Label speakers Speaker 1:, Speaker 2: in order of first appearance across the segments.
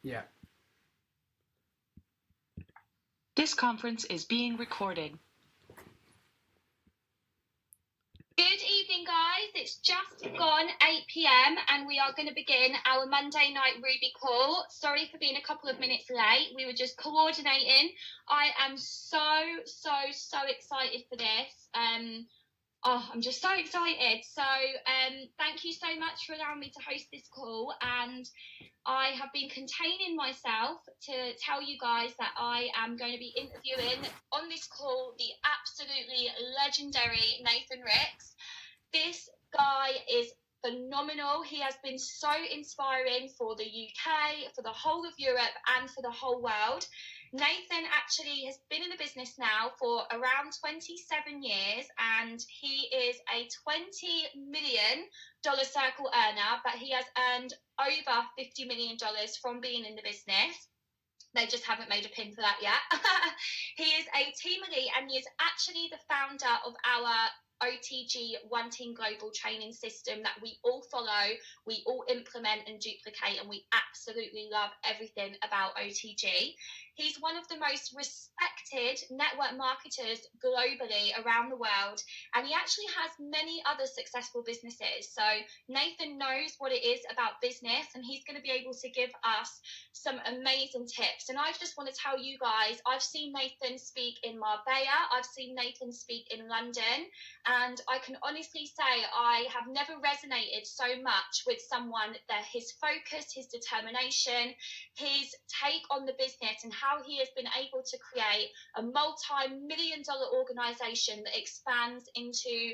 Speaker 1: Yeah.
Speaker 2: This conference is being recorded.
Speaker 3: Good evening, guys. It's just gone 8 p.m. and we are going to begin our Monday night Ruby call. Sorry for being a couple of minutes late. We were just coordinating. I am so excited for this. I'm just so excited. So thank you so much for allowing me to host this call. And I have been containing myself to tell you guys that I am going to be interviewing on this call the absolutely legendary Nathan Ricks. This guy is phenomenal. He has been so inspiring for the UK, for the whole of Europe, and for the whole world. Nathan actually has been in the business now for around 27 years, and he is a $20 million circle earner, but he has earned over $50 million from being in the business. They just haven't made a pin for that yet. He is a team elite, and he is actually the founder of our OTG One Team Global training system that we all follow, we all implement and duplicate, and we absolutely love everything about OTG. He's one of the most respected network marketers globally around the world, and he actually has many other successful businesses. So Nathan knows what it is about business, and he's going to be able to give us some amazing tips. And I just want to tell you guys, I've seen Nathan speak in Marbella, I've seen Nathan speak in London, and I can honestly say I have never resonated so much with someone that his focus, his determination, his take on the business, and how he has been able to create a multi-million-dollar organization that expands into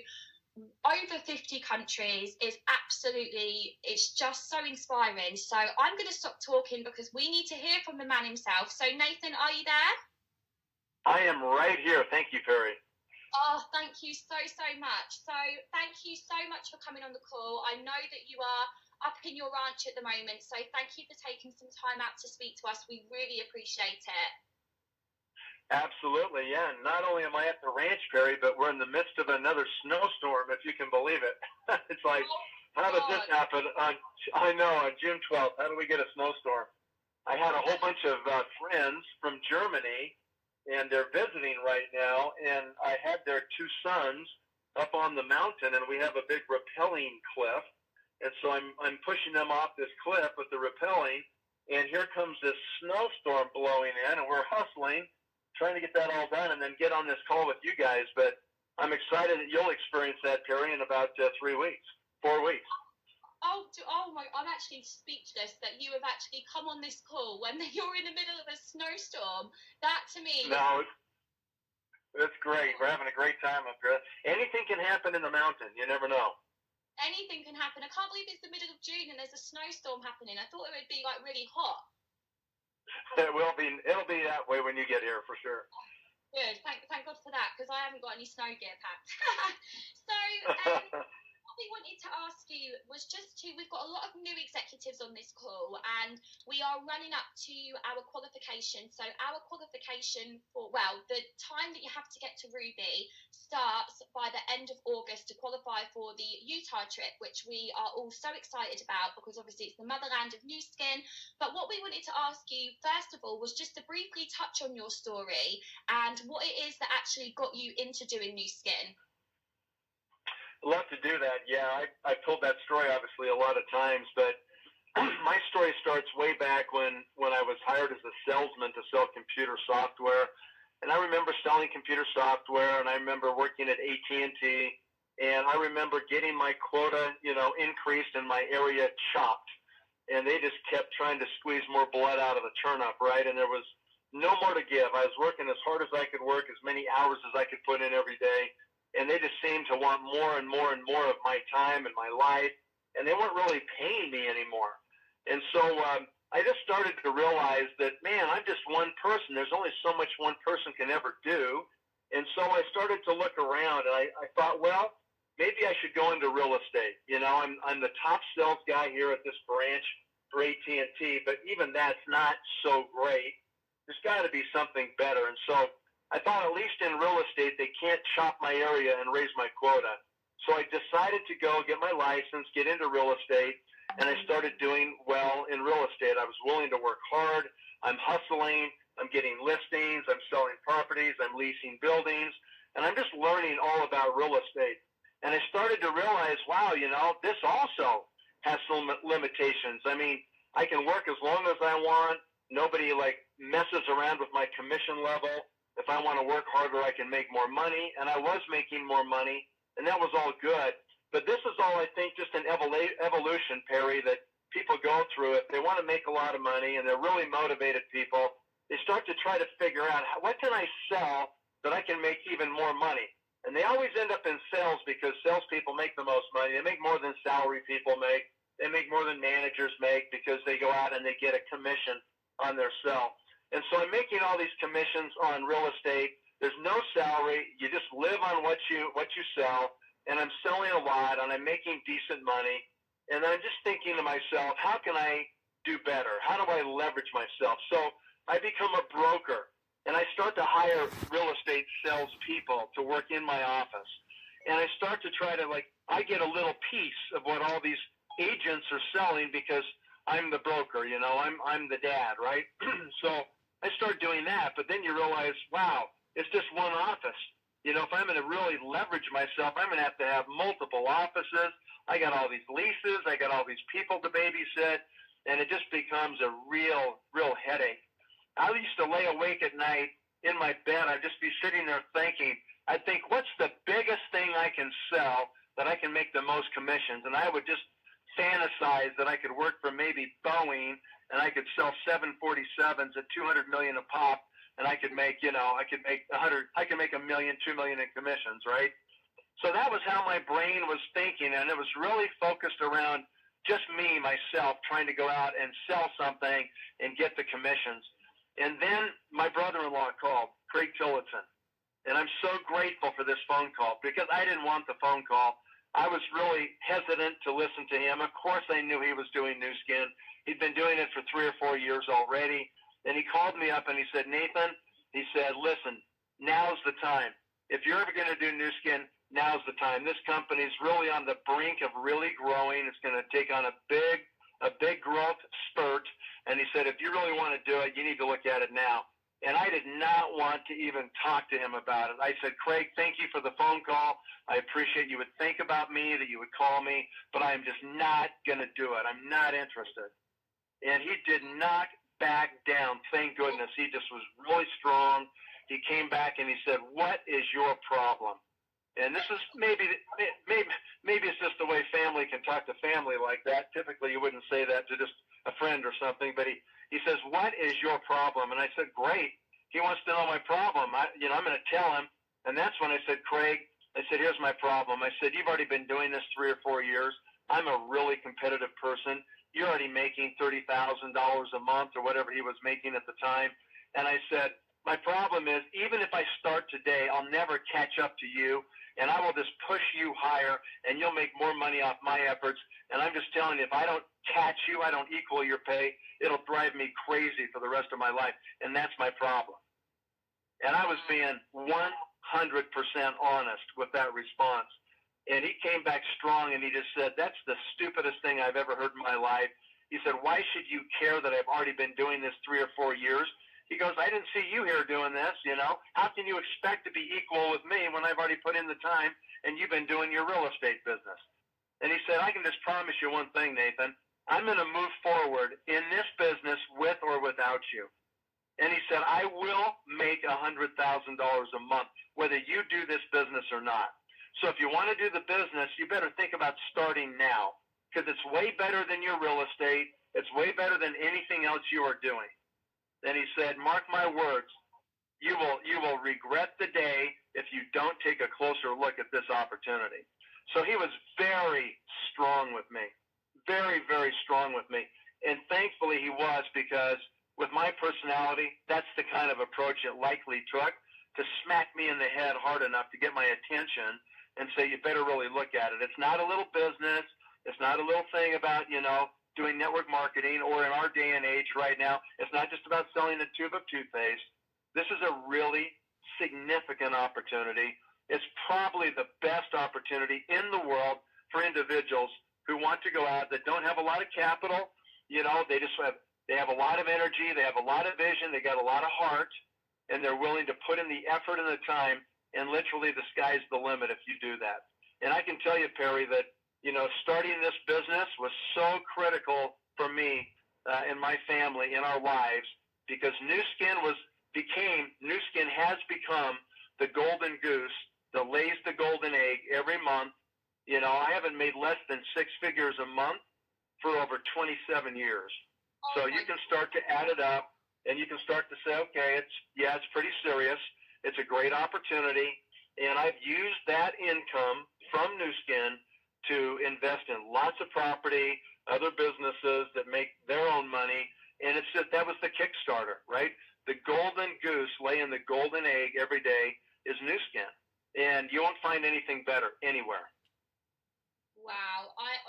Speaker 3: over 50 countries is absolutely, it's just so inspiring. So I'm going to stop talking because we need to hear from the man himself. So Nathan, are you there?
Speaker 4: I am right here. Thank you, Perrie.
Speaker 3: Oh, thank you so much. So thank you so much for coming on the call. I know that you are up in your ranch at the moment, so thank you for taking some time out to speak to us. We really appreciate it.
Speaker 4: Absolutely, yeah. Not only am I at the ranch, Perrie, but we're in the midst of another snowstorm, if you can believe it. It's like, how did this happen? I know, on June 12th, how do we get a snowstorm? I had a whole bunch of friends from Germany, and they're visiting right now, and I had their two sons up on the mountain, and we have a big rappelling cliff, and so I'm pushing them off this cliff with the rappelling, and here comes this snowstorm blowing in, and we're hustling, trying to get that all done and then get on this call with you guys. But I'm excited that you'll experience that, Perrie, in about 4 weeks.
Speaker 3: Oh my, I'm actually speechless that you have actually come on this call when you're in the middle of a snowstorm. That to me...
Speaker 4: No, it's great. We're having a great time up here. Anything can happen in the mountain. You never know.
Speaker 3: Anything can happen. I can't believe it's the middle of June and there's a snowstorm happening. I thought it would be like really hot.
Speaker 4: It'll be that way when you get here for sure.
Speaker 3: Good. Thank God for that, because I haven't got any snow gear packed. So what we wanted to ask you was we've got a lot of new executives on this call, and we are running up to our qualification. So our qualification the time that you have to get to Ruby starts by the end of August to qualify for the Utah trip, which we are all so excited about because obviously it's the motherland of Nu Skin. But what we wanted to ask you, first of all, was just to briefly touch on your story and what it is that actually got you into doing Nu Skin.
Speaker 4: Love to do that. Yeah, I've told that story obviously a lot of times, but my story starts way back when I was hired as a salesman to sell computer software. And I remember selling computer software, and I remember working at AT&T, and I remember getting my quota, increased and my area chopped. And they just kept trying to squeeze more blood out of the turnip, right? And there was no more to give. I was working as hard as I could work, as many hours as I could put in every day. And they just seemed to want more and more and more of my time and my life, and they weren't really paying me anymore. And so I just started to realize that, man, I'm just one person. There's only so much one person can ever do. And so I started to look around, and I thought, well, maybe I should go into real estate. I'm the top sales guy here at this branch for AT&T, but even that's not so great. There's got to be something better. And so I thought, at least in real estate, they can't chop my area and raise my quota. So I decided to go get my license, get into real estate, and I started doing well in real estate. I was willing to work hard. I'm hustling. I'm getting listings. I'm selling properties. I'm leasing buildings. And I'm just learning all about real estate. And I started to realize, wow, this also has some limitations. I mean, I can work as long as I want. Nobody messes around with my commission level. If I want to work harder, I can make more money. And I was making more money, and that was all good. But this is all, I think, just an evolution, Perrie, that people go through. If they want to make a lot of money and they're really motivated people, they start to try to figure out, what can I sell that I can make even more money? And they always end up in sales because salespeople make the most money. They make more than salary people make. They make more than managers make because they go out and they get a commission on their sell. And so I'm making all these commissions on real estate. There's no salary. You just live on what you sell. And I'm selling a lot, and I'm making decent money. And I'm just thinking to myself, how can I do better? How do I leverage myself? So I become a broker, and I start to hire real estate salespeople to work in my office. And I start to try to, I get a little piece of what all these agents are selling because I'm the broker, I'm the dad, right? So I start doing that, but then you realize, wow, it's just one office. If I'm going to really leverage myself, I'm going to have multiple offices. I got all these leases. I got all these people to babysit, and it just becomes a real headache. I used to lay awake at night in my bed. I'd just be sitting there thinking, I'd think, what's the biggest thing I can sell that I can make the most commissions? And I would just fantasize that I could work for maybe Boeing, and I could sell 747s at $200 million a pop, and I could make, I could make $1 million, $2 million in commissions, right? So that was how my brain was thinking, and it was really focused around just me, myself, trying to go out and sell something and get the commissions. And then my brother-in-law called, Craig Tillotson, and I'm so grateful for this phone call because I didn't want the phone call. I was really hesitant to listen to him. Of course, I knew he was doing Nu Skin. He'd been doing it for 3 or 4 years already. And he called me up and he said, Nathan, he said, listen, now's the time. If you're ever going to do Nu Skin, now's the time. This company's really on the brink of really growing. It's going to take on a big growth spurt. And he said, if you really want to do it, you need to look at it now. And I did not want to even talk to him about it. I said, Craig, thank you for the phone call. I appreciate you would think about me, that you would call me, but I am just not going to do it. I'm not interested. And he did not back down. Thank goodness. He just was really strong. He came back and he said, what is your problem? And this is maybe it's just the way family can talk to family like that. Typically you wouldn't say that to just a friend or something, but he says, what is your problem? And I said, great. He wants to know my problem. I'm going to tell him. And that's when I said, Craig, I said, here's my problem. I said, you've already been doing this 3 or 4 years. I'm a really competitive person. You're already making $30,000 a month or whatever he was making at the time. And I said, my problem is, even if I start today, I'll never catch up to you, and I will just push you higher, and you'll make more money off my efforts. And I'm just telling you, if I don't catch you, I don't equal your pay, it'll drive me crazy for the rest of my life, and that's my problem. And I was being 100% honest with that response. And he came back strong, and he just said, that's the stupidest thing I've ever heard in my life. He said, why should you care that I've already been doing this 3 or 4 years? He goes, I didn't see you here doing this, How can you expect to be equal with me when I've already put in the time and you've been doing your real estate business? And he said, I can just promise you one thing, Nathan. I'm going to move forward in this business with or without you. And he said, I will make $100,000 a month, whether you do this business or not. So if you want to do the business, you better think about starting now because it's way better than your real estate. It's way better than anything else you are doing. And he said, mark my words, you will regret the day if you don't take a closer look at this opportunity. So he was very strong with me, very, very strong with me. And thankfully he was, because with my personality, that's the kind of approach it likely took to smack me in the head hard enough to get my attention and say, you better really look at it. It's not a little business. It's not a little thing about, doing network marketing, or in our day and age right now, it's not just about selling a tube of toothpaste. This is a really significant opportunity. It's probably the best opportunity in the world for individuals who want to go out that don't have a lot of capital. You know, they have a lot of energy, they have a lot of vision, they got a lot of heart, and they're willing to put in the effort and the time, and literally the sky's the limit if you do that. And I can tell you, Perrie, that, you know, starting this business was so critical for me and my family in our lives, because Nu Skin has become the golden goose that lays the golden egg every month. You know, I haven't made less than 6 figures a month for over 27 years. So you can start to add it up, and you can start to say, okay, it's pretty serious. It's a great opportunity, and I've used that income from Nu Skin to invest in lots of property, other businesses that make their own money, and it's just, that was the Kickstarter, right? The golden goose laying the golden egg every day is Nu Skin, and you won't find anything better anywhere.
Speaker 3: Wow, I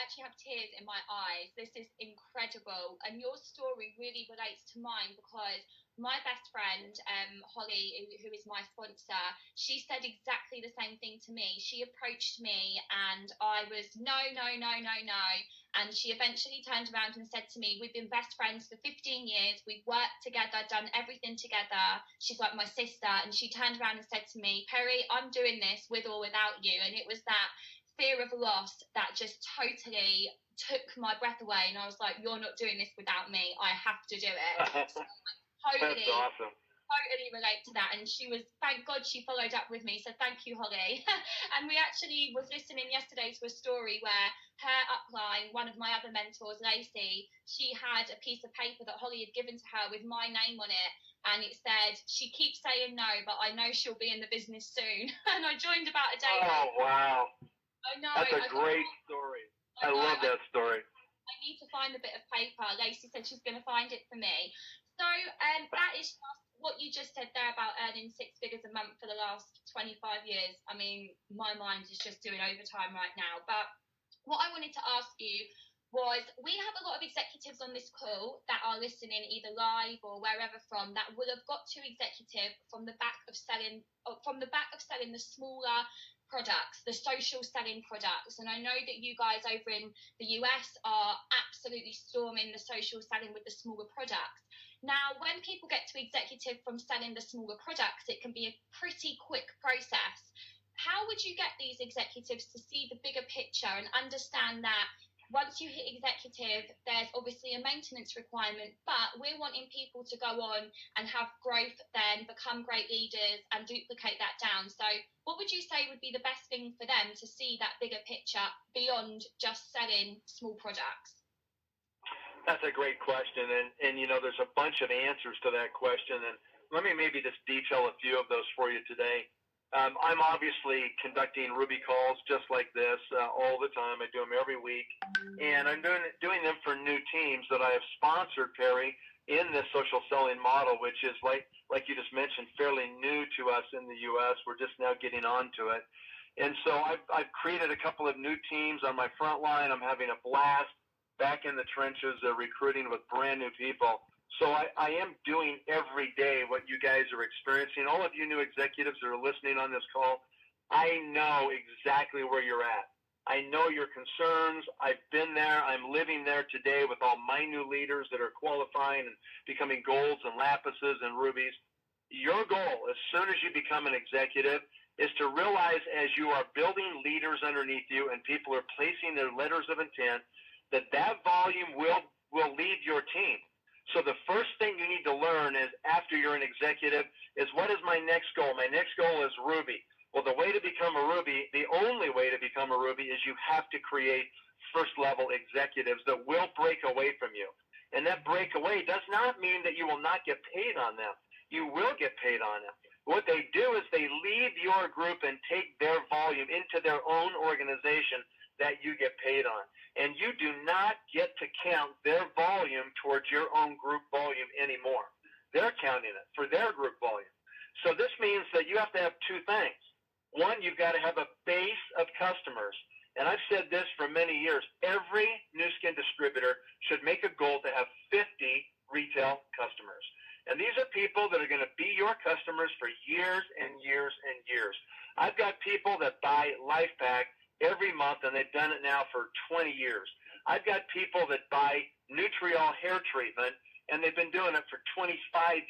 Speaker 3: actually have tears in my eyes. This is incredible. And your story really relates to mine, because my best friend, Holly, who is my sponsor, she said exactly the same thing to me. She approached me and I was no. And she eventually turned around and said to me, we've been best friends for 15 years. We've worked together, done everything together. She's like my sister. And she turned around and said to me, Perrie, I'm doing this with or without you. And it was that fear of loss that just totally took my breath away, and I was like, you're not doing this without me, I have to do it. So
Speaker 4: That's awesome.
Speaker 3: Totally relate to that. And she was, thank God she followed up with me, so thank you, Holly. And we actually was listening yesterday to a story where her upline, one of my other mentors, Lacey, she had a piece of paper that Holly had given to her with my name on it, and it said, she keeps saying no, but I know she'll be in the business soon. And I joined about a day
Speaker 4: later. Wow.
Speaker 3: I know.
Speaker 4: That's a great story. I love that story.
Speaker 3: I need to find a bit of paper. Lacey said she's going to find it for me. So that is just what you just said there about earning 6 figures a month for the last 25 years. I mean, my mind is just doing overtime right now. But what I wanted to ask you was, we have a lot of executives on this call that are listening either live or wherever from, that will have got to executive from the back of selling the smaller products, the social selling products. And I know that you guys over in the US are absolutely storming the social selling with the smaller products. Now, when people get to executive from selling the smaller products, it can be a pretty quick process. How would you get these executives to see the bigger picture and understand that once you hit executive, there's obviously a maintenance requirement, but we're wanting people to go on and have growth, then become great leaders and duplicate that down. So what would you say would be the best thing for them to see that bigger picture beyond just selling small products?
Speaker 4: That's a great question. And you know, there's a bunch of answers to that question. And let me maybe just detail a few of those for you today. I'm obviously conducting Ruby calls just like this all the time. I do them every week, and I'm doing them for new teams that I have sponsored, Perrie, in this social selling model, which is like you just mentioned, fairly new to us in the U.S. We're just now getting onto it, and so I've created a couple of new teams on my front line. I'm having a blast back in the trenches, recruiting with brand new people. So I am doing every day what you guys are experiencing. All of you new executives that are listening on this call, I know exactly where you're at. I know your concerns. I've been there. I'm living there today with all my new leaders that are qualifying and becoming golds and lapises and rubies. Your goal, as soon as you become an executive, is to realize as you are building leaders underneath you and people are placing their letters of intent, that volume will lead your team. So the first thing you need to learn is, after you're an executive, is what is my next goal? My next goal is Ruby. Well, the way to become a Ruby, the only way to become a Ruby, is you have to create first-level executives that will break away from you. And that breakaway does not mean that you will not get paid on them. You will get paid on them. What they do is they leave your group and take their volume into their own organization that you get paid on. And you do not get to count their volume towards your own group volume anymore. They're counting it for their group volume. So this means that you have to have two things. One, you've got to have a base of customers. And I've said this for many years. Every Nu Skin distributor should make a goal to have 50 retail customers. And these are people that are going to be your customers for years and years and years. I've got people that buy LifePak every month, and they've done it now for 20 years. I've got people that buy Nutriol hair treatment, and they've been doing it for 25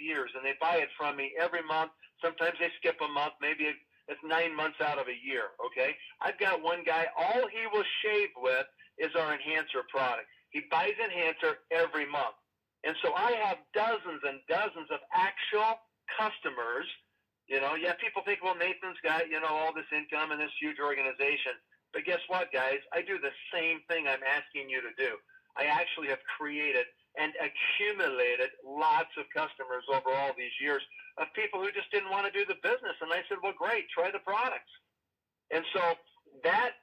Speaker 4: years, and they buy it from me every month. Sometimes they skip a month, maybe it's 9 months out of a year, okay? I've got one guy, all he will shave with is our enhancer product. He buys enhancer every month. And so I have dozens and dozens of actual customers. You know, yeah, people think, well, Nathan's got, you know, all this income and this huge organization. But guess what, guys? I do the same thing I'm asking you to do. I actually have created and accumulated lots of customers over all these years of people who just didn't want to do the business. And I said, well, great, try the products. And so that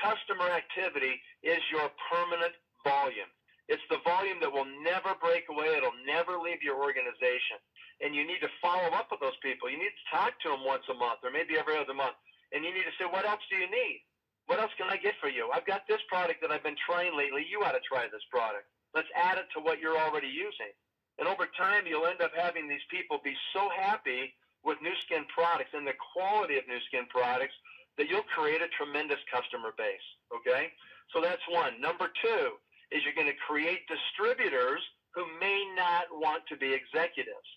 Speaker 4: customer activity is your permanent volume. It's the volume that will never break away. It'll never leave your organization. And you need to follow up with those people. You need to talk to them once a month or maybe every other month. And you need to say, what else do you need? What else can I get for you? I've got this product that I've been trying lately. You ought to try this product. Let's add it to what you're already using. And over time, you'll end up having these people be so happy with Nu Skin products and the quality of Nu Skin products that you'll create a tremendous customer base, okay? So that's one. Number two is you're going to create distributors who may not want to be executives.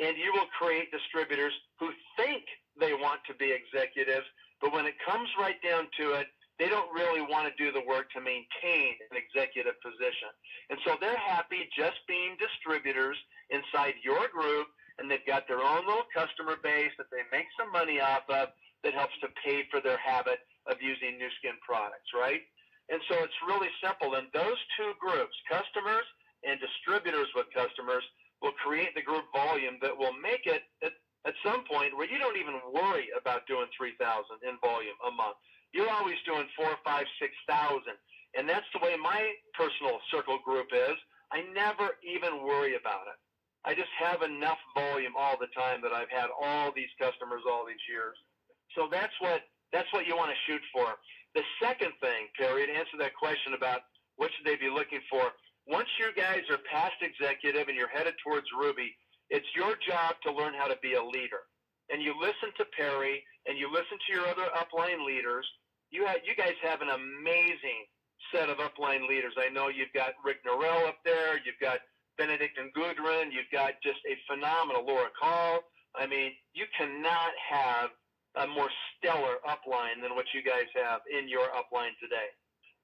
Speaker 4: And you will create distributors who think they want to be executives, but when it comes right down to it, they don't really want to do the work to maintain an executive position. And so they're happy just being distributors inside your group, and they've got their own little customer base that they make some money off of that helps to pay for their habit of using Nu Skin products, right? And so it's really simple. And those two groups, customers and distributors with customers, will create the group volume that will make it at some point where you don't even worry about doing 3,000 in volume a month. You're always doing 4,000, 5,000, 6,000. And that's the way my personal circle group is. I never even worry about it. I just have enough volume all the time that I've had all these customers all these years. So that's what you want to shoot for. The second thing, Perrie, to answer that question about what should they be looking for, once you guys are past executive and you're headed towards Ruby, it's your job to learn how to be a leader. And you listen to Perrie and you listen to your other upline leaders. You guys have an amazing set of upline leaders. I know you've got Rick Norell up there. You've got Benedict and Gudrun. You've got just a phenomenal Laura Call. I mean, you cannot have a more stellar upline than what you guys have in your upline today.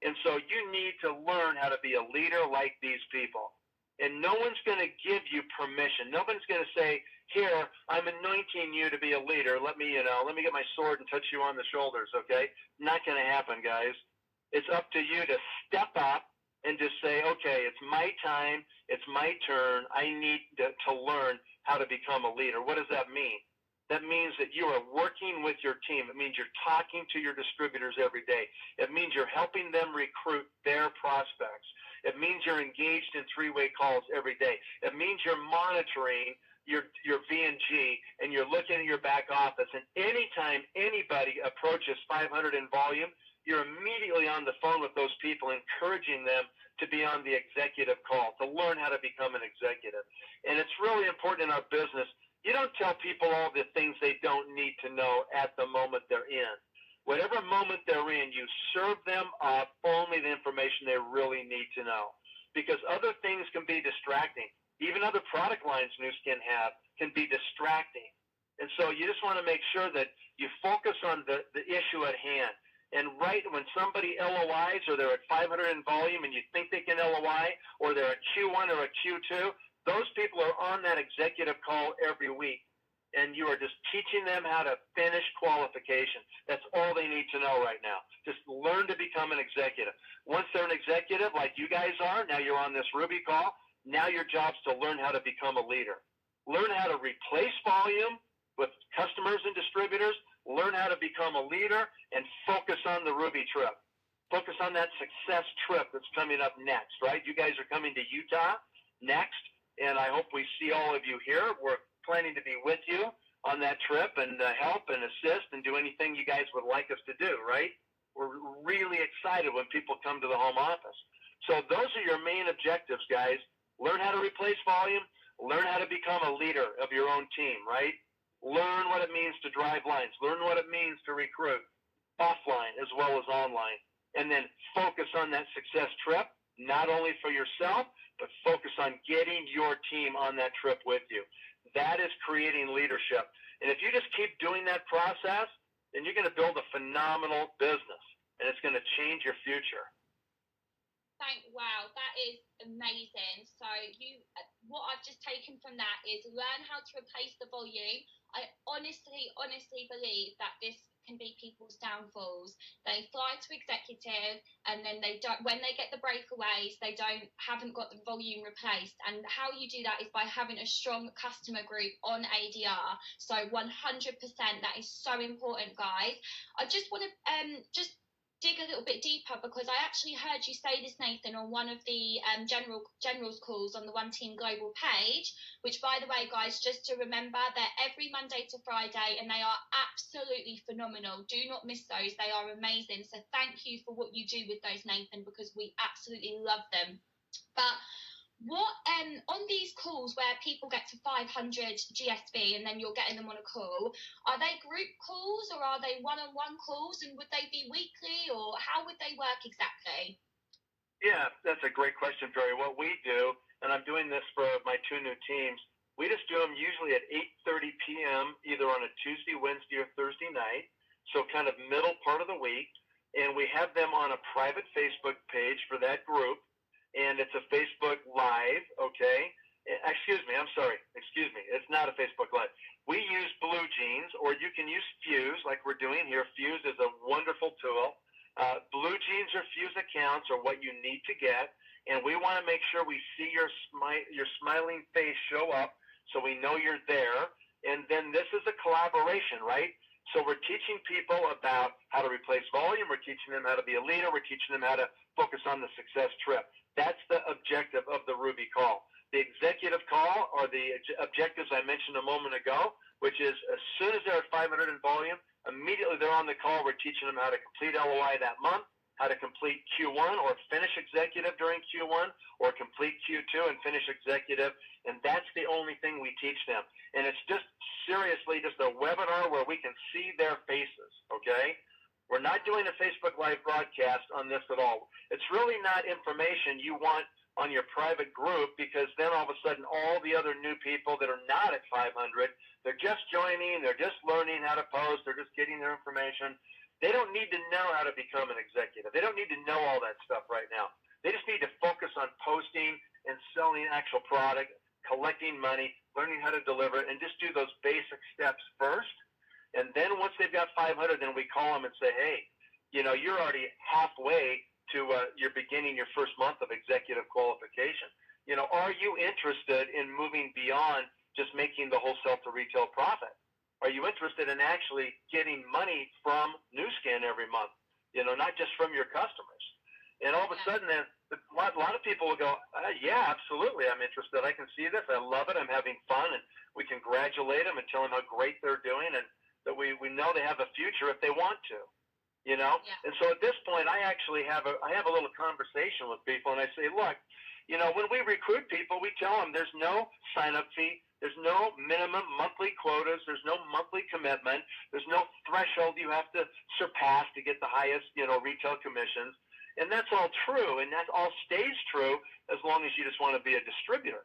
Speaker 4: And so you need to learn how to be a leader like these people. And no one's going to give you permission. Nobody's going to say, here, I'm anointing you to be a leader. Let me get my sword and touch you on the shoulders, okay? Not going to happen, guys. It's up to you to step up and just say, okay, it's my time. It's my turn. I need to learn how to become a leader. What does that mean? That means that you are working with your team. It means you're talking to your distributors every day. It means you're helping them recruit their prospects. It means you're engaged in three-way calls every day. It means you're monitoring your V&G and you're looking at your back office. And anytime anybody approaches 500 in volume, you're immediately on the phone with those people, encouraging them to be on the executive call, to learn how to become an executive. And it's really important in our business. You don't tell people all the things they don't need to know at the moment they're in. Whatever moment they're in, you serve them up only the information they really need to know. Because other things can be distracting. Even other product lines Nu Skin have can be distracting. And so you just want to make sure that you focus on the issue at hand. And right when somebody LOIs or they're at 500 in volume and you think they can LOI, or they're a Q1 or a Q2, those people are on that executive call every week. And you are just teaching them how to finish qualification. That's all they need to know right now. Just learn to become an executive. Once they're an executive, like you guys are, now you're on this Ruby call, now your job's to learn how to become a leader. Learn how to replace volume with customers and distributors. Learn how to become a leader and focus on the Ruby trip. Focus on that success trip that's coming up next, right? You guys are coming to Utah next, and I hope we see all of you here. We're planning to be with you on that trip and help and assist and do anything you guys would like us to do, right? We're really excited when people come to the home office. So those are your main objectives, guys. Learn how to replace volume. Learn how to become a leader of your own team, right? Learn what it means to drive lines. Learn what it means to recruit. offline as well as online. And then focus on that success trip, not only for yourself, but focus on getting your team on that trip with you. That is creating leadership. And if you just keep doing that process, then you're going to build a phenomenal business, and it's going to change your future.
Speaker 3: Wow, that is amazing. So what I've just taken from that is learn how to replace the volume. I honestly believe that this can be people's downfalls. They fly to executive, and then they don't. When they get the breakaways, they haven't got the volume replaced. And how you do that is by having a strong customer group on ADR. So 100%, that is so important, guys. I just want to just dig a little bit deeper, because I actually heard you say this, Nathan, on one of the generals calls on the One Team Global page, which, by the way, guys, just to remember, they're every Monday to Friday, and they are absolutely phenomenal. Do not miss those. They are amazing. So thank you for what you do with those, Nathan, because we absolutely love them. But what on these calls where people get to 500 GSV and then you're getting them on a call, are they group calls or are they one-on-one calls, and would they be weekly, or how would they work exactly?
Speaker 4: Yeah, that's a great question, Perrie. What we do, and I'm doing this for my 2 new teams, we just do them usually at 8:30 p.m. either on a Tuesday, Wednesday, or Thursday night, so kind of middle part of the week, and we have them on a private Facebook page for that group. And it's a Facebook Live, okay? Excuse me, it's not a Facebook Live. We use Blue Jeans, or you can use Fuse like we're doing here. Fuse is a wonderful tool. Blue Jeans or Fuse accounts are what you need to get, and we want to make sure we see your smiling face show up so we know you're there. And then this is a collaboration, right? So we're teaching people about how to replace volume. We're teaching them how to be a leader. We're teaching them how to focus on the success trip. That's the objective of the Ruby call. The executive call are the objectives I mentioned a moment ago, which is as soon as they're at 500 in volume, immediately they're on the call. We're teaching them how to complete LOI that month, how to complete Q1 or finish executive during Q1, or complete Q2 and finish executive. And that's the only thing we teach them. And it's just seriously just a webinar where we can see their faces, okay? We're not doing a Facebook Live broadcast on this at all. It's really not information you want on your private group, because then all of a sudden all the other new people that are not at 500, they're just joining, they're just learning how to post, they're just getting their information. They don't need to know how to become an executive. They don't need to know all that stuff right now. They just need to focus on posting and selling actual product, collecting money, learning how to deliver it, and just do those basic steps first. And then once they've got 500, then we call them and say, hey, you're already halfway to you're beginning your first month of executive qualification. Are you interested in moving beyond just making the wholesale to retail profit? Are you interested in actually getting money from Nu Skin every month? Not just from your customers. And all of a sudden, then a lot of people will go, yeah, absolutely, I'm interested. I can see this. I love it. I'm having fun. And we congratulate them and tell them how great they're doing, and that we know they have a future if they want to, Yeah. And so at this point, I actually have a little conversation with people, and I say, look, when we recruit people, we tell them there's no sign-up fee, there's no minimum monthly quotas, there's no monthly commitment, there's no threshold you have to surpass to get the highest, retail commissions, and that's all true, and that all stays true as long as you just want to be a distributor.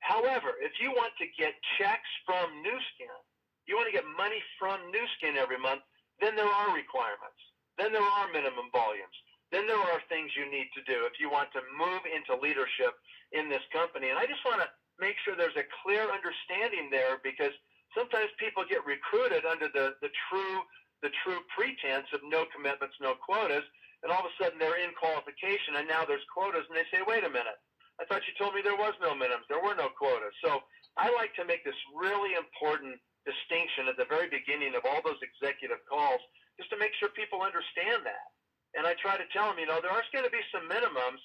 Speaker 4: However, if you want to get checks from Nu Skin, you want to get money from Nu Skin every month, then there are requirements. Then there are minimum volumes. Then there are things you need to do if you want to move into leadership in this company. And I just want to make sure there's a clear understanding there, because sometimes people get recruited under the true pretense of no commitments, no quotas, and all of a sudden they're in qualification and now there's quotas, and they say, wait a minute, I thought you told me there was no minimums, there were no quotas. So I like to make this really important distinction at the very beginning of all those executive calls, just to make sure people understand that. And I try to tell them, there are going to be some minimums,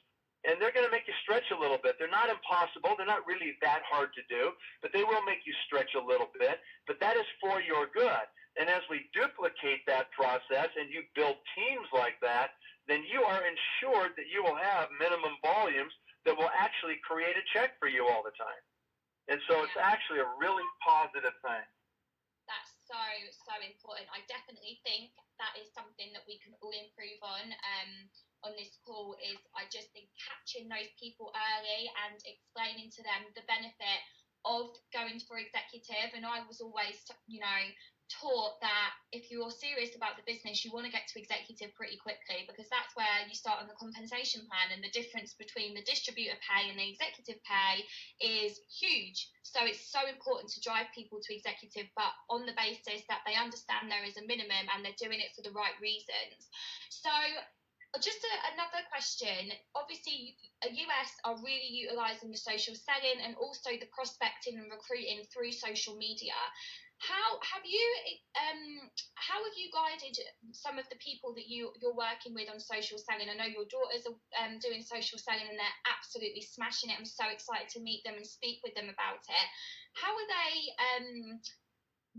Speaker 4: and they're going to make you stretch a little bit. They're not impossible. They're not really that hard to do, but they will make you stretch a little bit. But that is for your good. And as we duplicate that process and you build teams like that, then you are ensured that you will have minimum volumes that will actually create a check for you all the time. And so it's actually a really positive thing.
Speaker 3: That's so important. I definitely think that is something that we can all improve on this call. Is I just think catching those people early and explaining to them the benefit of going for executive. And I was always, taught that if you're serious about the business, you want to get to executive pretty quickly, because that's where you start on the compensation plan, and the difference between the distributor pay and the executive pay is huge. So it's so important to drive people to executive, but on the basis that they understand there is a minimum and they're doing it for the right reasons. So just another question. Obviously, US are really utilising the social selling and also the prospecting and recruiting through social media. How have you guided some of the people that you're working with on social selling? I know your daughters are doing social selling and they're absolutely smashing it. I'm so excited to meet them and speak with them about it. How are they?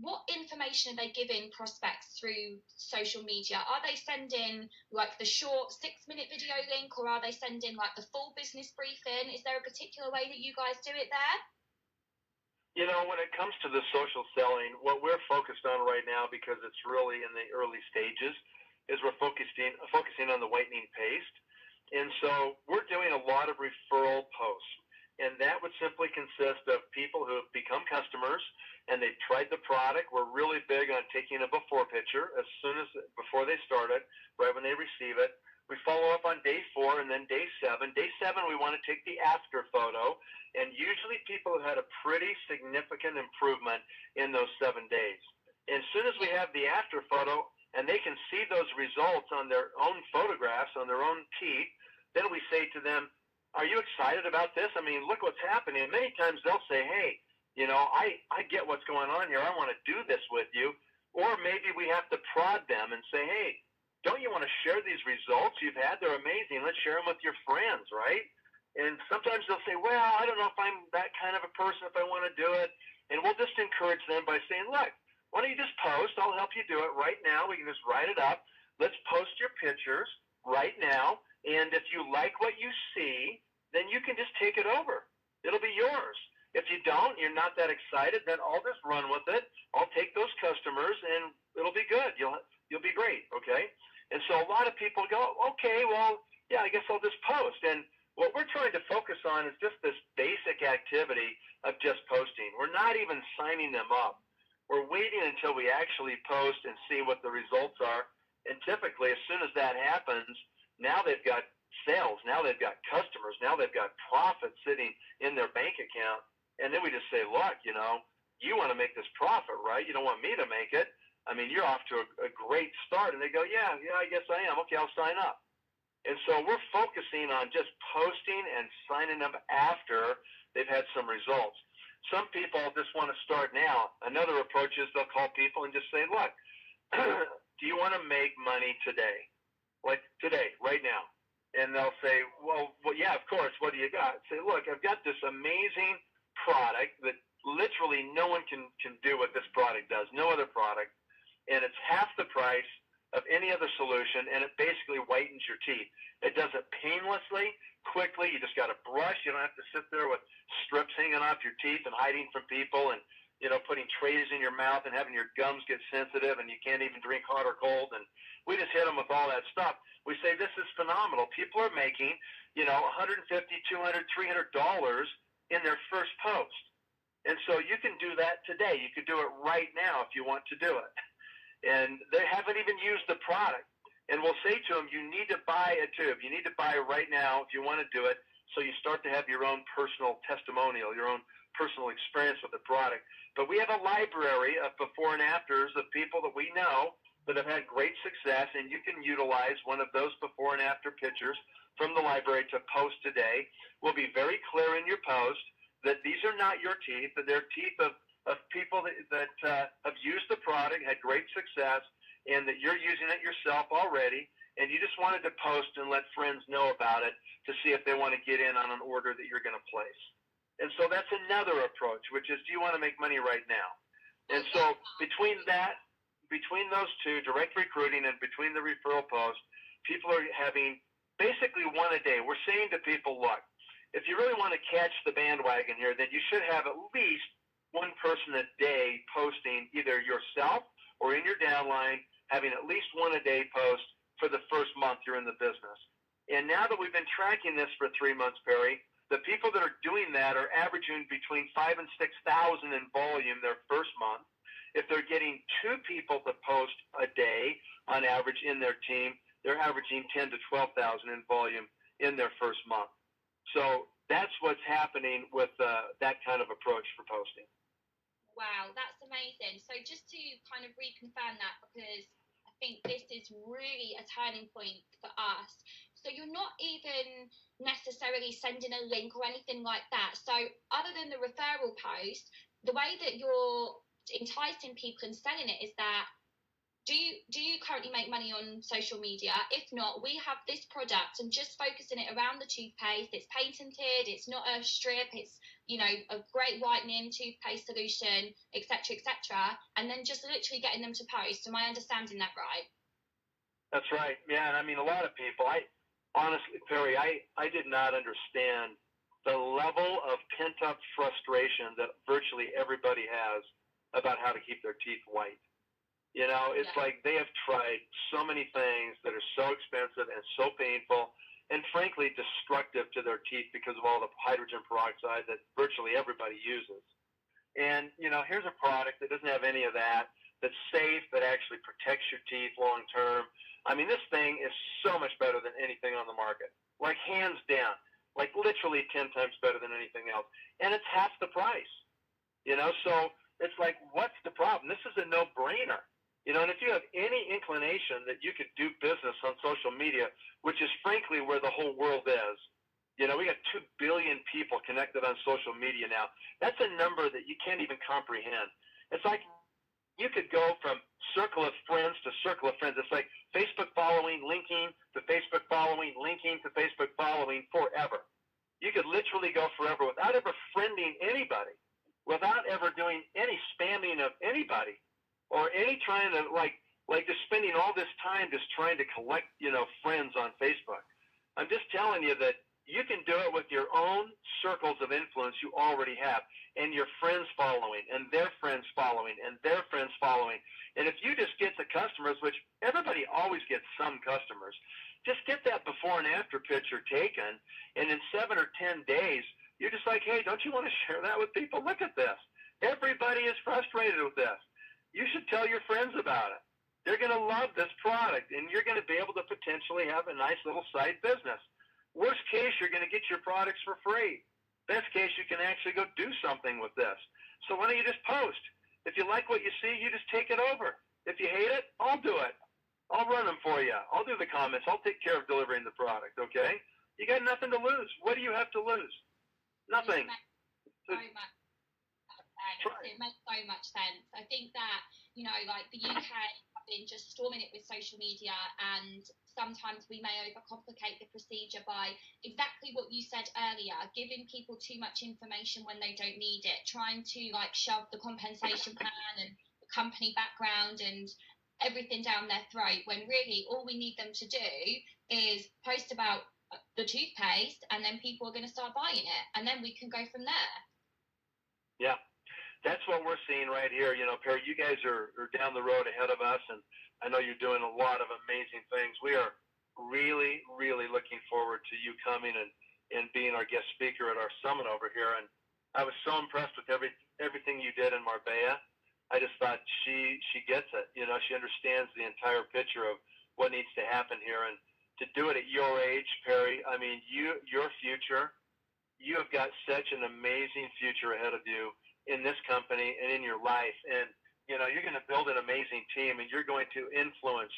Speaker 3: What information are they giving prospects through social media? Are they sending like the short 6-minute video link, or are they sending like the full business briefing? Is there a particular way that you guys do it there?
Speaker 4: When it comes to the social selling, what we're focused on right now, because it's really in the early stages, is we're focusing on the whitening paste. And so we're doing a lot of referral posts. And that would simply consist of people who have become customers and they've tried the product. We're really big on taking a before picture before they start it, right when they receive it. We follow up on day 4 and then day 7. Day 7, we want to take the after photo. And usually people have had a pretty significant improvement in those 7 days. And as soon as we have the after photo and they can see those results on their own photographs, on their own teeth, then we say to them, are you excited about this? I mean, look what's happening. And many times they'll say, hey, I get what's going on here. I want to do this with you. Or maybe we have to prod them and say, hey, don't you want to share these results you've had? They're amazing. Let's share them with your friends, right? And sometimes they'll say, well, I don't know if I'm that kind of a person, if I want to do it. And we'll just encourage them by saying, look, why don't you just post? I'll help you do it right now. We can just write it up. Let's post your pictures right now. And if you like what you see, then you can just take it over. It'll be yours. If you don't, you're not that excited, then I'll just run with it. I'll take those customers and it'll be good. You'll be great, okay? And so a lot of people go, okay, well, yeah, I guess I'll just post. And what we're trying to focus on is just this basic activity of just posting. We're not even signing them up. We're waiting until we actually post and see what the results are. And typically, as soon as that happens, now they've got sales, now they've got customers, now they've got profit sitting in their bank account. And then we just say, look, you want to make this profit, right? You don't want me to make it. I mean, you're off to a great start. And they go, yeah, I guess I am. Okay, I'll sign up. And so we're focusing on just posting and signing up after they've had some results. Some people just want to start now. Another approach is they'll call people and just say, look, do you want to make money today? Like today, right now. And they'll say, well, yeah, of course. What do you got? Say, look, I've got this amazing product that literally no one can do what this product does, no other product. And it's half the price of any other solution, and it basically whitens your teeth. It does it painlessly, quickly. You just got to brush. You don't have to sit there with strips hanging off your teeth and hiding from people and, putting trays in your mouth and having your gums get sensitive and you can't even drink hot or cold. And we just hit them with all that stuff. We say this is phenomenal. People are making, $150, $200, $300 in their first post. And so you can do that today. You can do it right now if you want to do it. And they haven't even used the product. And we'll say to them, you need to buy a tube. You need to buy it right now if you want to do it, so you start to have your own personal testimonial, your own personal experience with the product. But we have a library of before and afters of people that we know that have had great success, and you can utilize one of those before and after pictures from the library to post today. We'll be very clear in your post that these are not your teeth, that they're teeth of people that have used the product, had great success, and that you're using it yourself already, and you just wanted to post and let friends know about it to see if they want to get in on an order that you're going to place. And so that's another approach, which is, do you want to make money right now? And so between those two, direct recruiting and between the referral posts, people are having basically one a day. We're saying to people, look, if you really want to catch the bandwagon here, then you should have at least one person a day posting either yourself or in your downline, having at least one a day post for the first month you're in the business. And now that we've been tracking this for 3 months, Perrie, the people that are doing that are averaging between 5,000 and 6,000 in volume their first month. If they're getting 2 people to post a day on average in their team, they're averaging 10,000 to 12,000 in volume in their first month. So that's what's happening with that kind of approach for posting.
Speaker 3: Wow, that's amazing. So just to kind of reconfirm that, because I think this is really a turning point for us. So you're not even necessarily sending a link or anything like that. So other than the referral post, the way that you're enticing people and selling it is that, do you currently make money on social media? If not, we have this product, and just focusing it around the toothpaste. It's patented, it's not a strip, it's, you know, a great whitening toothpaste solution, etc., etc., and then just literally getting them to post. Am I understanding that right?
Speaker 4: That's right. Yeah, and I mean, a lot of people, honestly, Perrie, I did not understand the level of pent-up frustration that virtually everybody has about how to keep their teeth white. You know, it's like they have tried so many things that are so expensive and so painful and frankly destructive to their teeth because of all the hydrogen peroxide that virtually everybody uses. And, you know, here's a product that doesn't have any of that, that's safe, that actually protects your teeth long term. I mean, this thing is so much better than anything on the market, like hands down, like literally 10 times better than anything else. And it's half the price, you know, so it's like, what's the problem? This is a no-brainer. You know, and if you have any inclination that you could do business on social media, which is frankly where the whole world is, you know, we got 2 billion people connected on social media now. That's a number that you can't even comprehend. It's like you could go from circle of friends to circle of friends. It's like Facebook following, linking to Facebook following, linking to Facebook following forever. You could literally go forever without ever friending anybody, without ever doing any spamming of anybody, or any trying to like just spending all this time just trying to collect, you know, friends on Facebook. I'm just telling you that you can do it with your own circles of influence you already have, and your friends following, and their friends following, and their friends following. And if you just get the customers, which everybody always gets some customers, just get that before and after picture taken, and in 7 or 10 days, you're just like, hey, don't you want to share that with people? Look at this. Everybody is frustrated with this. You should tell your friends about it. They're going to love this product, and you're going to be able to potentially have a nice little side business. Worst case, you're going to get your products for free. Best case, you can actually go do something with this. So why don't you just post? If you like what you see, you just take it over. If you hate it, I'll do it. I'll run them for you. I'll do the comments. I'll take care of delivering the product, okay? You got nothing to lose. What do you have to lose? Nothing.
Speaker 3: It makes so much sense. I think that, you know, like the UK have been just storming it with social media, and sometimes we may overcomplicate the procedure by exactly what you said earlier, giving people too much information when they don't need it, trying to like shove the compensation plan and the company background and everything down their throat, when really all we need them to do is post about the toothpaste, and then people are going to start buying it, and then we can go from there.
Speaker 4: Yeah. That's what we're seeing right here. You know, Perrie, you guys are down the road ahead of us, and I know you're doing a lot of amazing things. We are really, really looking forward to you coming and being our guest speaker at our summit over here. And I was so impressed with everything you did in Marbella. I just thought she gets it. You know, she understands the entire picture of what needs to happen here. And to do it at your age, Perrie, I mean, your future, you have got such an amazing future ahead of you in this company and in your life. And, you know, you're going to build an amazing team, and you're going to influence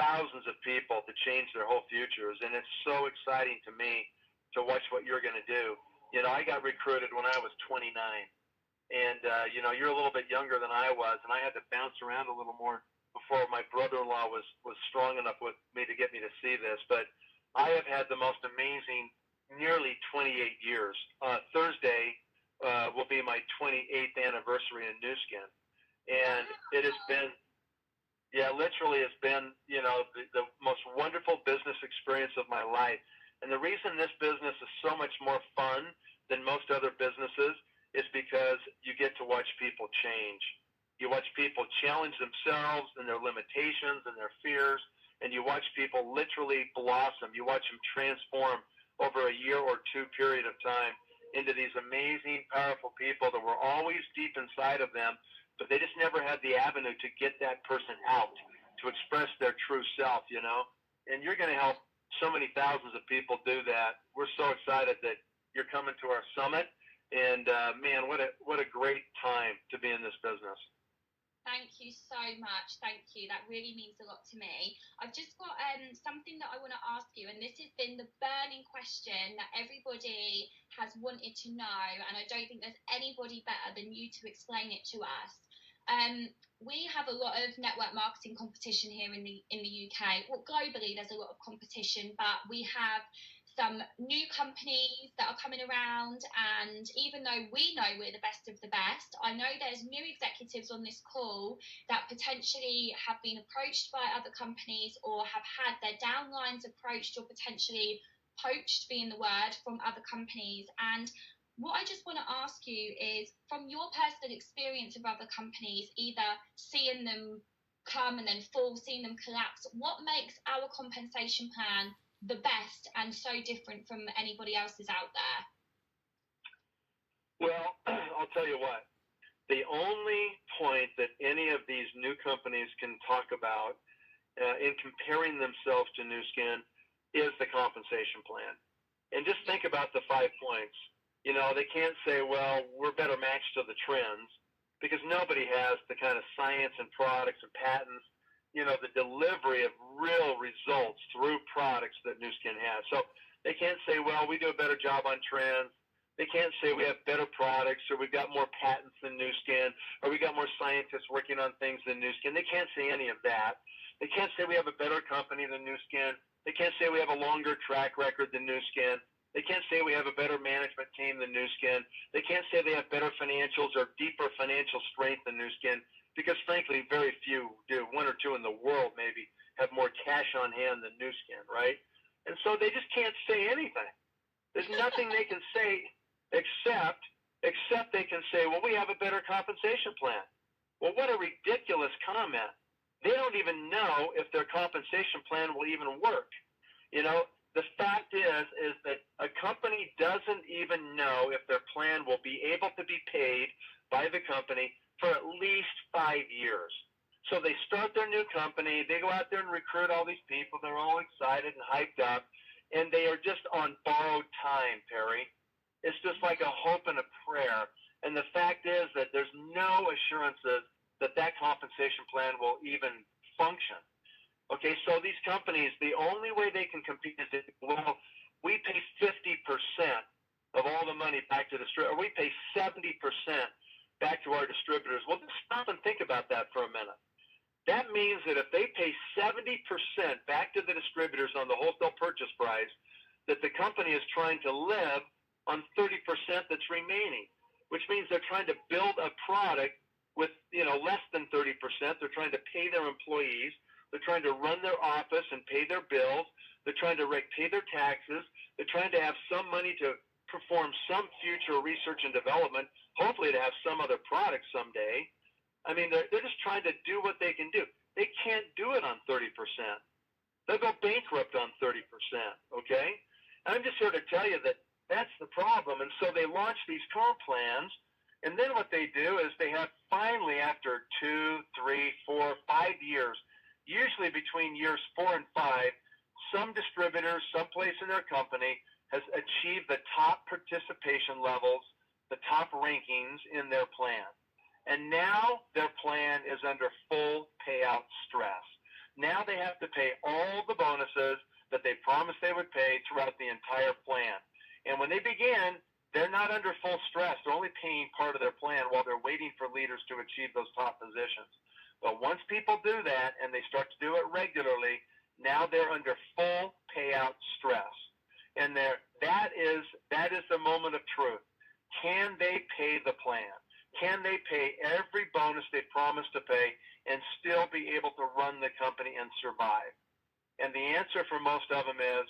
Speaker 4: thousands of people to change their whole futures. And it's so exciting to me to watch what you're going to do. You know, I got recruited when I was 29, and, you know, you're a little bit younger than I was, and I had to bounce around a little more before my brother-in-law was strong enough with me to get me to see this. But I have had the most amazing nearly 28 years. Thursday will be my 28th anniversary in Nu Skin. And it has been, literally it's been, you know, the most wonderful business experience of my life. And the reason this business is so much more fun than most other businesses is because is you get to watch people change. You watch people challenge themselves and their limitations and their fears, and you watch people literally blossom. You watch them transform over a year or two period of time into these amazing, powerful people that were always deep inside of them, but they just never had the avenue to get that person out, to express their true self, you know? And you're going to help so many thousands of people do that. We're so excited that you're coming to our summit, and man, what a great time to be in this business.
Speaker 3: Thank you so much. Thank you. That really means a lot to me. I've just got something that I want to ask you, and this has been the burning question that everybody has wanted to know, and I don't think there's anybody better than you to explain it to us. We have a lot of network marketing competition here in the UK. Well, globally, there's a lot of competition, but we have some new companies that are coming around, and even though we know we're the best of the best, I know there's new executives on this call that potentially have been approached by other companies or have had their downlines approached or potentially poached, being the word, from other companies. And what I just want to ask you is, from your personal experience of other companies, either seeing them come and then fall, seeing them collapse, what makes our compensation plan the best and so different from anybody else's out there?
Speaker 4: Well, I'll tell you what. The only point that any of these new companies can talk about in comparing themselves to Nu Skin is the compensation plan. And just think about the 5 points. You know, they can't say, well, we're better matched to the trends, because nobody has the kind of science and products and patents, you know, the delivery of real results through products that Nu Skin has. So they can't say, well, we do a better job on trends. They can't say we have better products, or we've got more patents than Nu Skin, or we got more scientists working on things than Nu Skin. They can't say any of that. They can't say we have a better company than Nu Skin. They can't say we have a longer track record than Nu Skin. They can't say we have a better management team than Nu Skin. They can't say they have better financials or deeper financial strength than Nu Skin, because frankly, very few do. 1 or 2 in the world maybe have more cash on hand than Nu Skin, right? And so they just can't say anything. There's nothing they can say except they can say, well, we have a better compensation plan. Well, what a ridiculous comment. They don't even know if their compensation plan will even work. You know, the fact is that a company doesn't even know if their plan will be able to be paid by the company for at least 5 years. So they start their new company, they go out there and recruit all these people, they're all excited and hyped up, and they are just on borrowed time, Perrie. It's just like a hope and a prayer. And the fact is that there's no assurances that that compensation plan will even function. Okay, so these companies, the only way they can compete is if, well, we pay 50% of all the money back to the distributor, or we pay 70% back to our distributors. Well, just stop and think about that for a minute. That means that if they pay 70% back to the distributors on the wholesale purchase price, that the company is trying to live on 30% that's remaining, which means they're trying to build a product with, you know, less than 30%. They're trying to pay their employees. They're trying to run their office and pay their bills. They're trying to pay their taxes. They're trying to have some money to perform some future research and development, hopefully to have some other product someday. I mean, they're just trying to do what they can do. They can't do it on 30%. They'll go bankrupt on 30%, okay? I'm just here to tell you that that's the problem. And so they launch these comp plans, and then what they do is they have finally, after 2, 3, 4, 5 years, usually between years 4 and 5, some distributor, someplace in their company has achieved the top participation levels, the top rankings in their plan. And now their plan is under full payout stress. Now they have to pay all the bonuses that they promised they would pay throughout the entire plan. And when they begin, they're not under full stress. They're only paying part of their plan while they're waiting for leaders to achieve those top positions. But once people do that and they start to do it regularly, now they're under full payout stress. And that is the moment of truth. Can they pay the plan? Can they pay every bonus they promised to pay and still be able to run the company and survive? And the answer for most of them is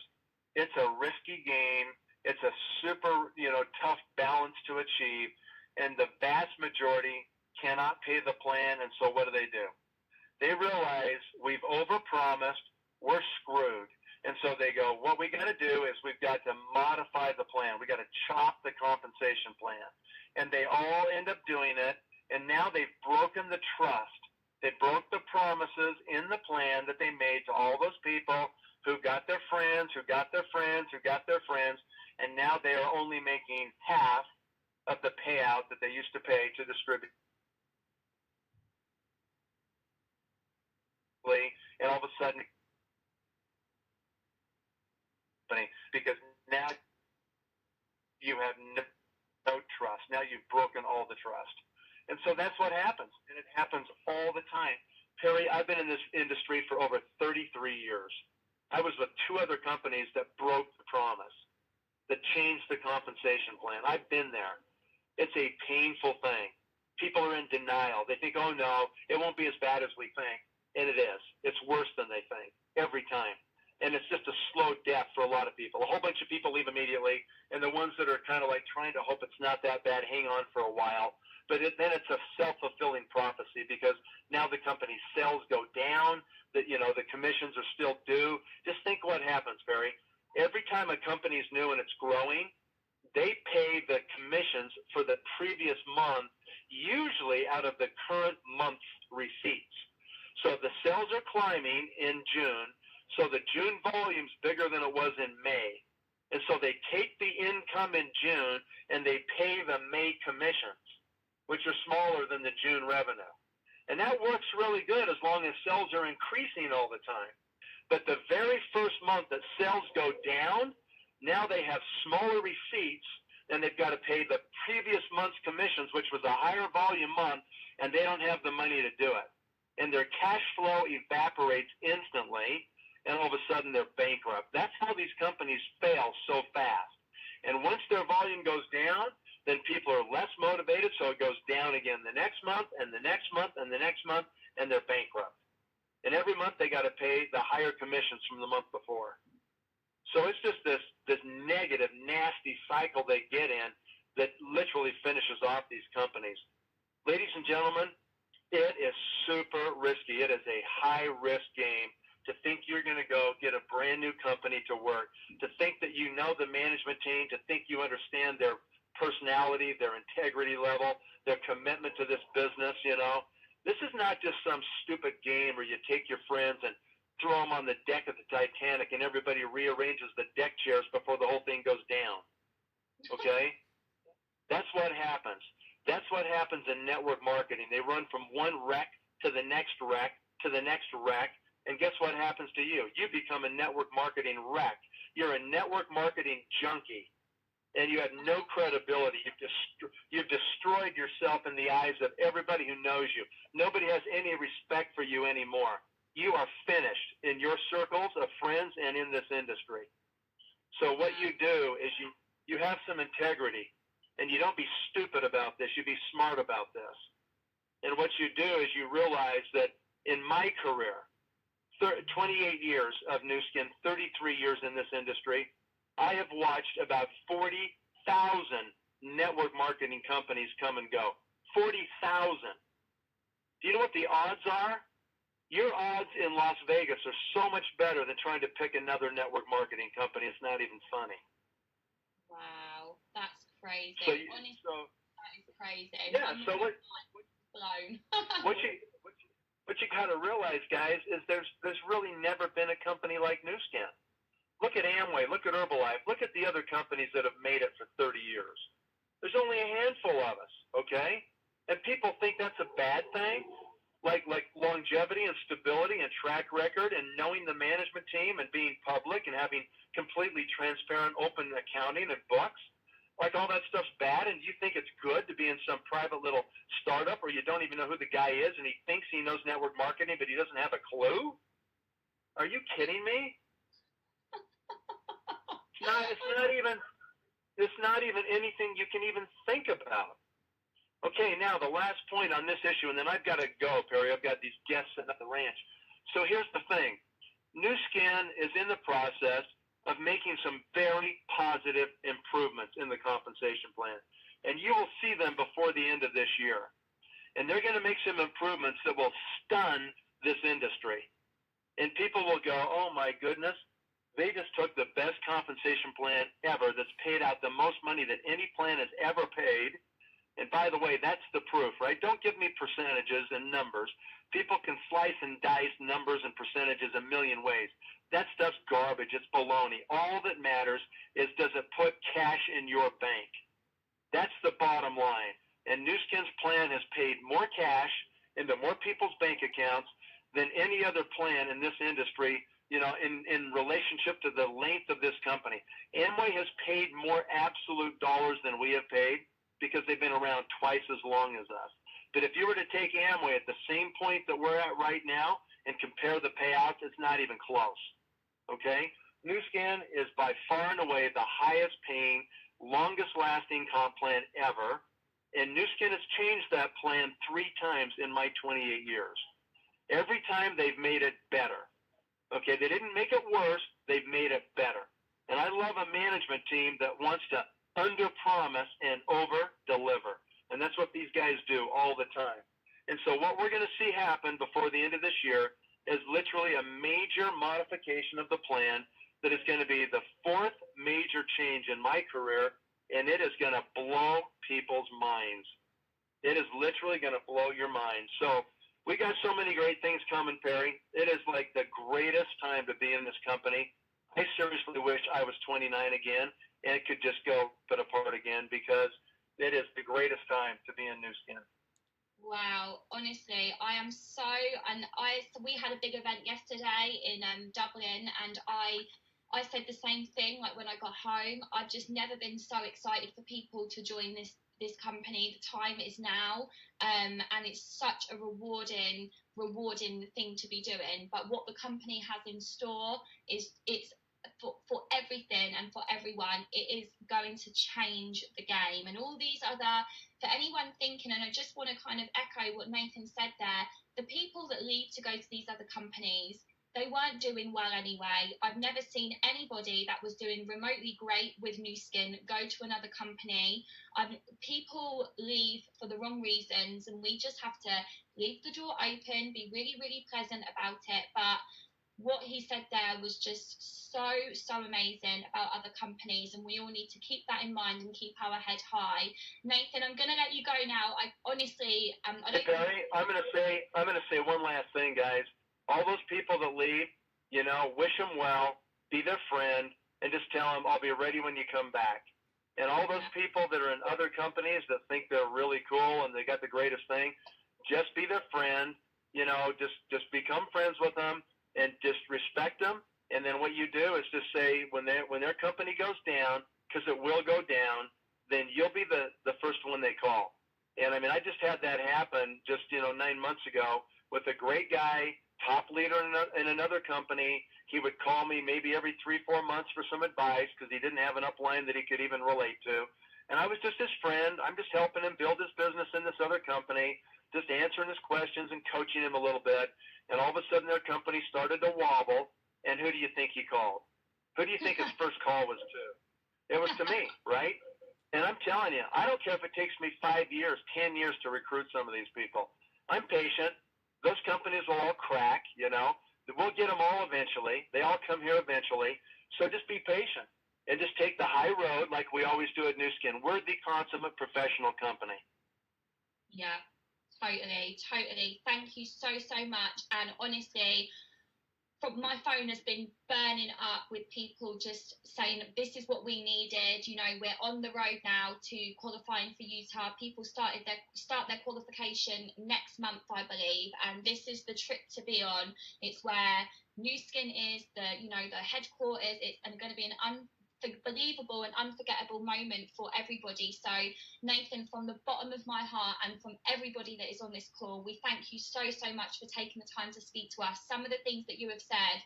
Speaker 4: it's a risky game. It's a super, tough balance to achieve. And the vast vast majority cannot pay the plan, and so what do? They realize we've overpromised, we're screwed. And so they go, what we got to do is we've got to modify the plan. We got to chop the compensation plan. And they all end up doing it, and now they've broken the trust. They broke the promises in the plan that they made to all those people who got their friends, who got their friends, who got their friends, and now they are only making half of the payout that they used to pay to distribute. And all of a sudden, because now you have no trust. Now you've broken all the trust. And so that's what happens. And it happens all the time. Perrie, I've been in this industry for over 33 years. I was with 2 other companies that broke the promise, that changed the compensation plan. I've been there. It's a painful thing. People are in denial. They think, oh, no, it won't be as bad as we think. And it is. It's worse than they think every time. And it's just a slow death for a lot of people. A whole bunch of people leave immediately, and the ones that are kind of like trying to hope it's not that bad hang on for a while. But then it's a self-fulfilling prophecy, because now the company's sales go down, the commissions are still due. Just think what happens, Perrie. Every time a company's new and it's growing, they pay the commissions for the previous month, usually out of the current month's receipts. So the sales are climbing in June, so the June volume's bigger than it was in May. And so they take the income in June and they pay the May commissions, which are smaller than the June revenue. And that works really good as long as sales are increasing all the time. But the very first month that sales go down, now they have smaller receipts, and they've got to pay the previous month's commissions, which was a higher volume month, and they don't have the money to do it. And their cash flow evaporates instantly, and all of a sudden they're bankrupt. That's how these companies fail so fast. And once their volume goes down, then people are less motivated, so it goes down again the next month, and the next month, and the next month, and they're bankrupt. And every month they got to pay the higher commissions from the month before. So it's just this negative, nasty cycle they get in that literally finishes off these companies. Ladies and gentlemen, it is super risky. It is a high-risk game to think you're going to go get a brand-new company to work, to think that you know the management team, to think you understand their personality, their integrity level, their commitment to this business, This is not just some stupid game where you take your friends and throw them on the deck of the Titanic and everybody rearranges the deck chairs before the whole thing goes down. Okay? That's what happens. That's what happens in network marketing. They run from one wreck to the next wreck to the next wreck, and guess what happens to you? You become a network marketing wreck. You're a network marketing junkie, and you have no credibility. You've destroyed yourself in the eyes of everybody who knows you. Nobody has any respect for you anymore. You are finished in your circles of friends and in this industry. So what you do is you have some integrity. And you don't be stupid about this. You be smart about this. And what you do is you realize that in my career, 28 years of Nu Skin, 33 years in this industry, I have watched about 40,000 network marketing companies come and go. 40,000. Do you know what the odds are? Your odds in Las Vegas are so much better than trying to pick another network marketing company. It's not even funny.
Speaker 3: Wow, that's crazy.
Speaker 4: So
Speaker 3: Honestly, that is crazy.
Speaker 4: Yeah. So
Speaker 3: blown.
Speaker 4: what you got to realize, guys, is there's really never been a company like Nu Skin. Look at Amway. Look at Herbalife. Look at the other companies that have made it for 30 years. There's only a handful of us, okay? And people think that's a bad thing, like longevity and stability and track record and knowing the management team and being public and having completely transparent, open accounting and books. Like all that stuff's bad, and you think it's good to be in some private little startup where you don't even know who the guy is and he thinks he knows network marketing, but he doesn't have a clue? Are you kidding me? It's not even anything you can even think about. Okay, now the last point on this issue, and then I've got to go, Perrie. I've got these guests sitting at the ranch. So here's the thing. Nu Skin is in the process of making some very positive improvements in the compensation plan. And you will see them before the end of this this year. And they're going to make some improvements that will stun this industry. And people will go, oh my goodness, they just took the best compensation plan ever that's paid out the most money that any plan has ever paid. And by the way, that's the proof, right? Don't give me percentages and numbers. People can slice and dice numbers and percentages a million ways. That stuff's garbage. It's baloney. All that matters is, does it put cash in your bank? That's the bottom line. And Nu Skin's plan has paid more cash into more people's bank accounts than any other plan in this industry, you know, in relationship to the length of this company. Amway has paid more absolute dollars than we have paid because they've been around twice as long as us. But if you were to take Amway at the same point that we're at right now and compare the payouts, it's not even close. Okay? Nu Skin is by far and away the highest paying, longest lasting comp plan ever. And Nu Skin has changed that plan 3 times in my 28 years. Every time they've made it better. Okay, they didn't make it worse, they've made it better. And I love a management team that wants to under-promise and over-deliver. And that's what these guys do all the time. And so what we're going to see happen before the end of this year is literally a major modification of the plan that is going to be the 4th major change in my career, and it is going to blow people's minds. It is literally going to blow your mind. So we got so many great things coming, Perrie. It is like the greatest time to be in this company. I seriously wish I was 29 again and could just go put apart again, because it is the greatest time to be in Nu Skin.
Speaker 3: Wow, honestly, I am so, and we had a big event yesterday in Dublin, and I said the same thing. Like, when I got home, I've just never been so excited for people to join this company. The time is now, and it's such a rewarding thing to be doing. But what the company has in store is, it's for everything and for everyone. It is going to change the game. And all these other, for anyone thinking, and I just want to kind of echo what Nathan said there, the people that leave to go to these other companies, they weren't doing well anyway. I've never seen anybody that was doing remotely great with Nu Skin go to another company. People leave for the wrong reasons, and we just have to leave the door open, be really, really pleasant about it. But what he said there was just so amazing about other companies, and we all need to keep that in mind and keep our head high. Nathan, I'm going to let you go now. I honestly, I don't.
Speaker 4: Perrie, I'm going to say one last thing, guys. All those people that leave, you know, wish them well, be their friend, and just tell them, I'll be ready when you come back. And all those people that are in other companies that think they're really cool and they got the greatest thing, just be their friend. You know, just become friends with them and just respect them. And then what you do is just say, when their company goes down, because it will go down, then you'll be the first one they call. And I mean, I just had that happen just, 9 months ago with a great guy, top leader in another company. He would call me maybe every 3-4 months for some advice because he didn't have an upline that he could even relate to. And I was just his friend. I'm just helping him build his business in this other company, just answering his questions and coaching him a little bit. And all of a sudden their company started to wobble. And who do you think he called? Who do you think his first call was to? It was to me, right? And I'm telling you, I don't care if it takes me 5 years, 10 years to recruit some of these people. I'm patient. Those companies will all crack, We'll get them all eventually. They all come here eventually. So just be patient and just take the high road like we always do at Nu Skin. We're the consummate professional company.
Speaker 3: Yeah, totally. Thank you so much. And honestly, my phone has been burning up with people just saying, this is what we needed. We're on the road now to qualifying for Utah. People start their qualification next month, I believe, and this is the trip to be on. It's where Nu Skin is, the headquarters. It's going to be an unbelievable and unforgettable moment for everybody. So Nathan, from the bottom of my heart and from everybody that is on this call, we thank you so much for taking the time to speak to us. Some of the things that you have said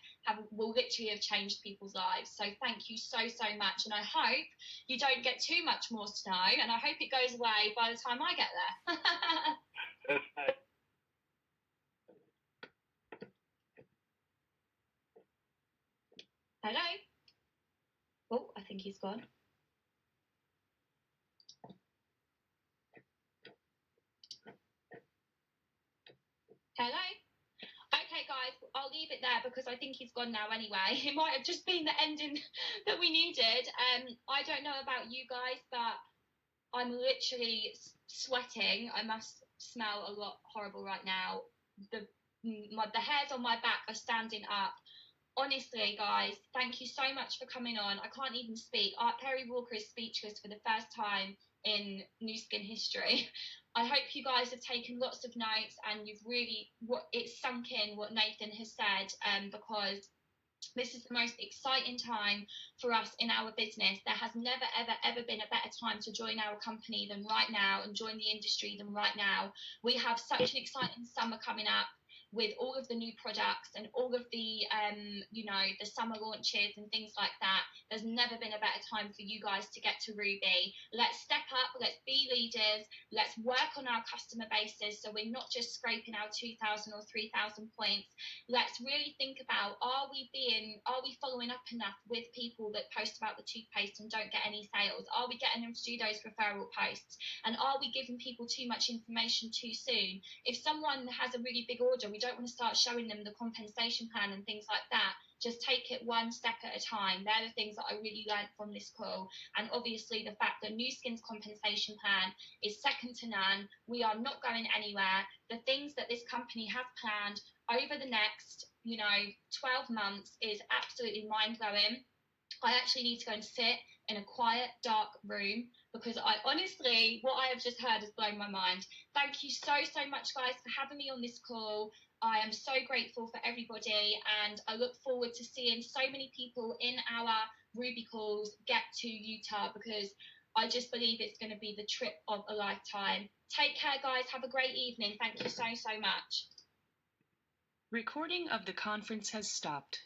Speaker 3: will literally have changed people's lives. So thank you so much, and I hope you don't get too much more snow, and I hope it goes away by the time I get there. Hello? Oh, I think he's gone. Hello? Okay, guys, I'll leave it there because I think he's gone now anyway. It might have just been the ending that we needed. I don't know about you guys, but I'm literally sweating. I must smell a lot horrible right now. The hairs on my back are standing up. Honestly, guys, thank you so much for coming on. I can't even speak. Perrie Walker is speechless for the first time in Nu Skin history. I hope you guys have taken lots of notes and you've really it's sunk in what Nathan has said, because this is the most exciting time for us in our business. There has never, ever, ever been a better time to join our company than right now and join the industry than right now. We have such an exciting summer coming up with all of the new products and all of the, the summer launches and things like that. There's never been a better time for you guys to get to Ruby. Let's step up, let's be leaders, let's work on our customer bases so we're not just scraping our 2,000 or 3,000 points. Let's really think about, are we following up enough with people that post about the toothpaste and don't get any sales? Are we getting them to do those referral posts? And are we giving people too much information too soon? If someone has a really big order, we don't want to start showing them the compensation plan and things like that. Just take it one step at a time. They're the things that I really learned from this call. And obviously the fact that Nu Skin's compensation plan is second to none. We are not going anywhere. The things that this company has planned over the next, 12 months is absolutely mind-blowing. I actually need to go and sit in a quiet, dark room because what I have just heard has blown my mind. Thank you so, so much, guys, for having me on this call. I am so grateful for everybody, and I look forward to seeing so many people in our Ruby calls get to Utah because I just believe it's going to be the trip of a lifetime. Take care, guys. Have a great evening. Thank you so, so much.
Speaker 2: Recording of the conference has stopped.